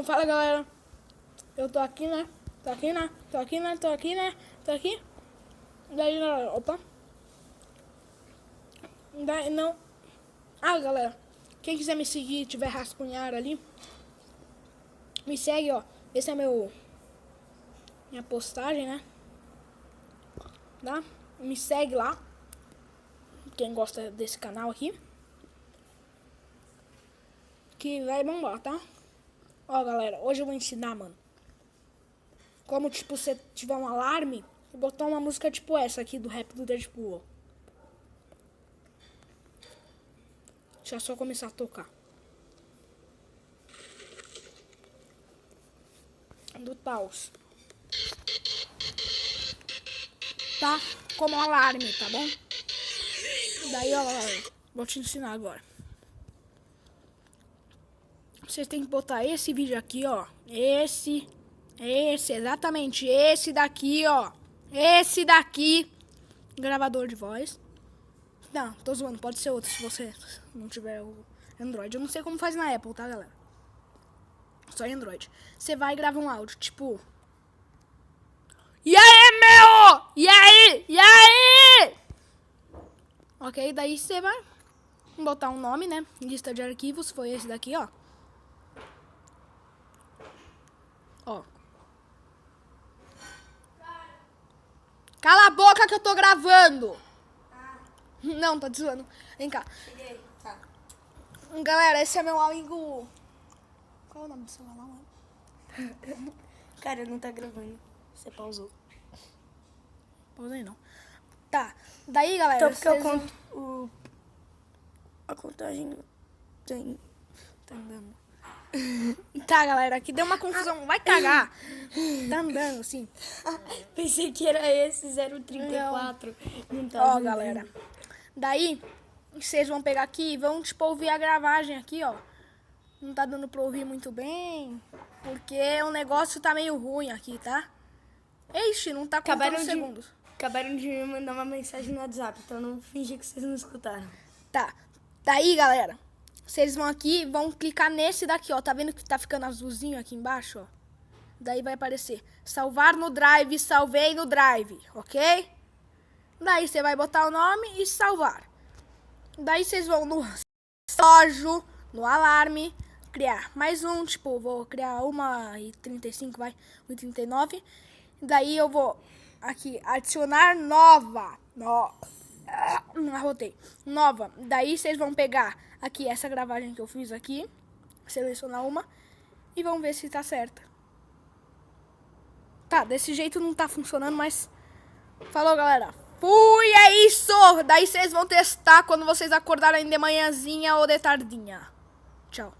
Fala galera, eu tô aqui, né? Tô aqui. Daí, opa. Daí, não. Ah, galera, quem quiser me seguir e tiver rascunhar ali, me segue, ó. Esse é minha postagem, né? Tá? Me segue lá. Quem gosta desse canal aqui. Que vai bombar, tá? Ó, galera, hoje eu vou ensinar, mano. Como, tipo, você tiver um alarme e botar uma música tipo essa aqui do rap do Deadpool, ó. Deixa eu só começar a tocar. Do Taos. Tá? Como alarme, tá bom? Daí, ó, vou te ensinar agora. Vocês tem que botar esse vídeo aqui, ó. Esse, exatamente. Esse daqui, ó. Esse daqui. Gravador de voz. Não, tô zoando, pode ser outro se você não tiver o Android. Eu não sei como faz na Apple, tá, galera? Só Android. Você vai e grava um áudio, tipo... E aí, meu? E aí? E aí? Ok, daí você vai botar um nome, né? Lista de arquivos, foi esse daqui, ó. Ó. Cala a boca que eu tô gravando! Não, tô te zoando. Vem cá. Tá. Galera, esse é meu amigo... Qual é o nome do celular, mano? Cara, não tá gravando. Você pausou. Pausei não. Tá. Daí, galera... Então porque eu vocês conto a contagem tem... Tá andando. Tá, galera, aqui deu uma confusão. Vai cagar. Tá andando, assim. Pensei que era esse 034. Não tá Ó, andando. galera. Daí, vocês vão pegar aqui e vão, tipo, ouvir a gravagem aqui, ó. Não tá dando pra ouvir muito bem, porque o negócio tá meio ruim aqui, tá? Ixi, não tá contando segundos. Acabaram de me mandar uma mensagem no WhatsApp, então não fingi que vocês não escutaram. Tá. Daí, galera, vocês vão aqui e vão clicar nesse daqui, ó. Tá vendo que tá ficando azulzinho aqui embaixo, ó? Daí vai aparecer salvar no Drive, salvei no Drive, ok? Daí você vai botar o nome e salvar. Daí vocês vão no relógio, no alarme, criar mais um, tipo, vou criar 1h35, vai, 1h39. Daí eu vou aqui adicionar nova. Arrotei. Nova. Daí vocês vão pegar aqui essa gravagem que eu fiz aqui, selecionar uma e vão ver se tá certa. Tá, desse jeito não tá funcionando, mas... Falou, galera. Fui, é isso! Daí vocês vão testar quando vocês acordarem de manhãzinha ou de tardinha. Tchau.